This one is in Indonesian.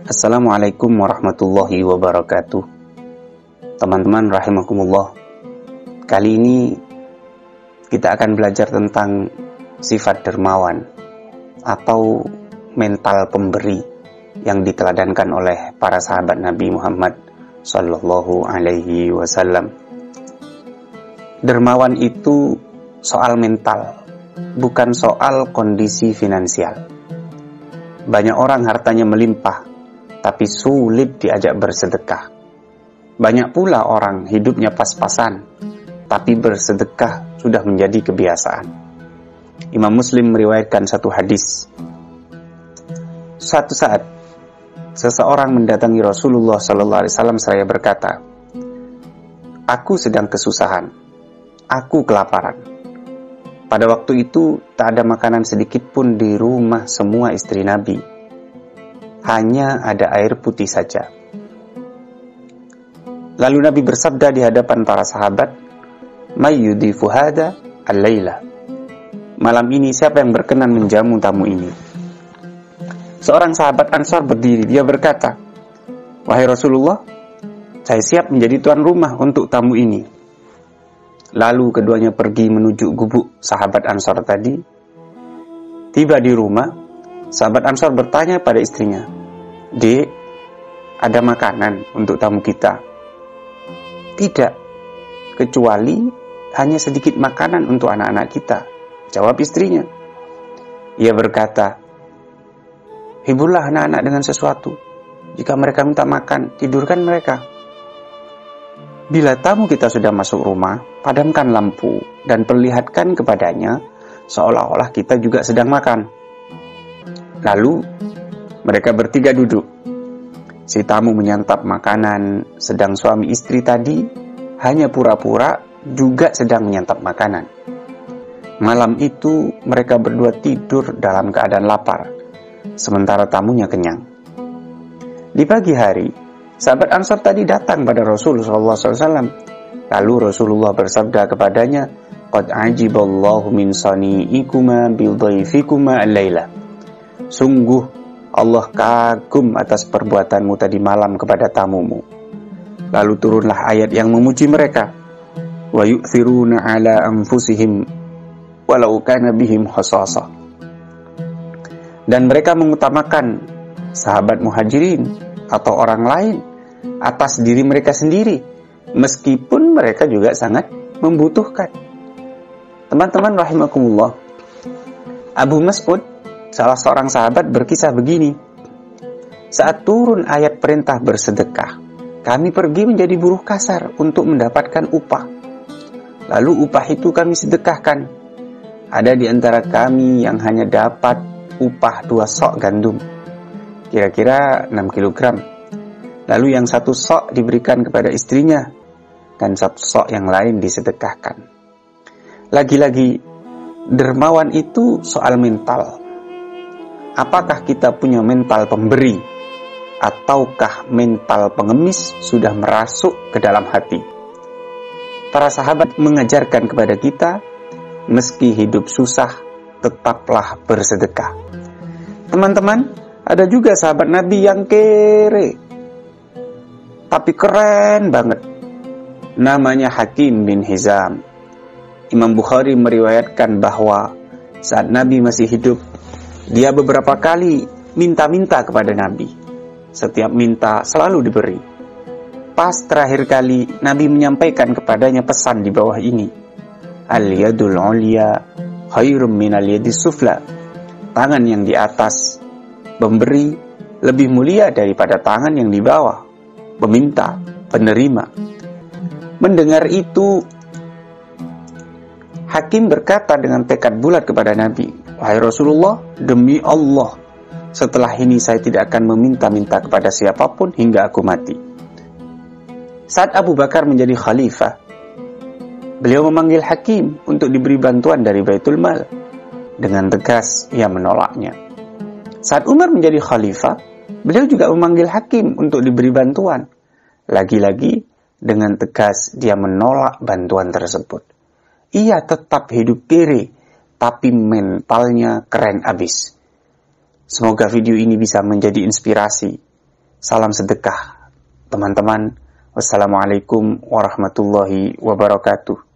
Assalamualaikum warahmatullahi wabarakatuh. Teman-teman rahimakumullah. Kali ini kita akan belajar tentang sifat dermawan atau mental pemberi yang diteladankan oleh para sahabat Nabi Muhammad sallallahu alaihi wasallam. Dermawan itu soal mental, bukan soal kondisi finansial. Banyak orang hartanya melimpah, tapi sulit diajak bersedekah. Banyak pula orang hidupnya pas-pasan, tapi bersedekah sudah menjadi kebiasaan. Imam Muslim meriwayatkan satu hadis. Suatu saat, seseorang mendatangi Rasulullah SAW seraya berkata, "Aku sedang kesusahan, aku kelaparan." Pada waktu itu, tak ada makanan sedikit pun di rumah semua istri Nabi. Hanya ada air putih saja. Lalu Nabi bersabda di hadapan para sahabat, "May yudhifu hadha al-laila." Malam ini siapa yang berkenan menjamu tamu ini? Seorang sahabat Ansar berdiri, dia berkata, "Wahai Rasulullah, saya siap menjadi tuan rumah untuk tamu ini." Lalu keduanya pergi menuju gubuk sahabat Ansar tadi. Tiba di rumah, sahabat Ansar bertanya pada istrinya, "Dek, ada makanan untuk tamu kita?" "Tidak, kecuali hanya sedikit makanan untuk anak-anak kita," jawab istrinya. Ia berkata, "Hiburlah anak-anak dengan sesuatu. Jika mereka minta makan, tidurkan mereka. Bila tamu kita sudah masuk rumah, padamkan lampu dan perlihatkan kepadanya seolah-olah kita juga sedang makan." Lalu mereka bertiga duduk. Si tamu menyantap makanan, sedang suami istri tadi hanya pura-pura juga sedang menyantap makanan. Malam itu mereka berdua tidur dalam keadaan lapar, sementara tamunya kenyang. Di pagi hari, sahabat Ansar tadi datang pada Rasulullah SAW. Lalu Rasulullah bersabda kepadanya, "Qad ajiballahu min sani'ikuma bidhaifikuma al-laila." Sungguh Allah kagum atas perbuatanmu tadi malam kepada tamumu. Lalu turunlah ayat yang memuji mereka. Wa yu'thiruna ala anfusihim walau kana bihim khasasah. Dan mereka mengutamakan sahabat muhajirin atau orang lain atas diri mereka sendiri, meskipun mereka juga sangat membutuhkan. Teman-teman rahimakumullah, Abu Mas'ud, salah seorang sahabat, berkisah begini. Saat turun ayat perintah bersedekah, kami pergi menjadi buruh kasar untuk mendapatkan upah. Lalu upah itu kami sedekahkan. Ada di antara kami yang hanya dapat upah 2 sok gandum, kira-kira 6 kilogram. Lalu yang 1 sok diberikan kepada istrinya, dan 1 sok yang lain disedekahkan. Lagi-lagi, dermawan itu soal mental. Apakah kita punya mental pemberi, ataukah mental pengemis sudah merasuk ke dalam hati? Para sahabat mengajarkan kepada kita, meski hidup susah, tetaplah bersedekah. Teman-teman, ada juga sahabat Nabi yang kere, tapi keren banget. Namanya Hakim bin Hizam. Imam Bukhari meriwayatkan bahwa saat Nabi masih hidup, dia beberapa kali minta-minta kepada Nabi. Setiap minta selalu diberi. Pas terakhir kali, Nabi menyampaikan kepadanya pesan di bawah ini. Al-yadul ulya khairum minal yadis sufla. Tangan yang di atas memberi lebih mulia daripada tangan yang di bawah, meminta, penerima. Mendengar itu, Hakim berkata dengan tekad bulat kepada Nabi, "Wahai Rasulullah, demi Allah, setelah ini saya tidak akan meminta-minta kepada siapapun hingga aku mati." Saat Abu Bakar menjadi khalifah, beliau memanggil Hakim untuk diberi bantuan dari Baitul Mal. Dengan tegas ia menolaknya. Saat Umar menjadi khalifah, beliau juga memanggil Hakim untuk diberi bantuan. Lagi-lagi dengan tegas dia menolak bantuan tersebut. Ia tetap hidup kere, tapi mentalnya keren abis. Semoga video ini bisa menjadi inspirasi Salam sedekah, teman-teman. Wassalamualaikum warahmatullahi wabarakatuh.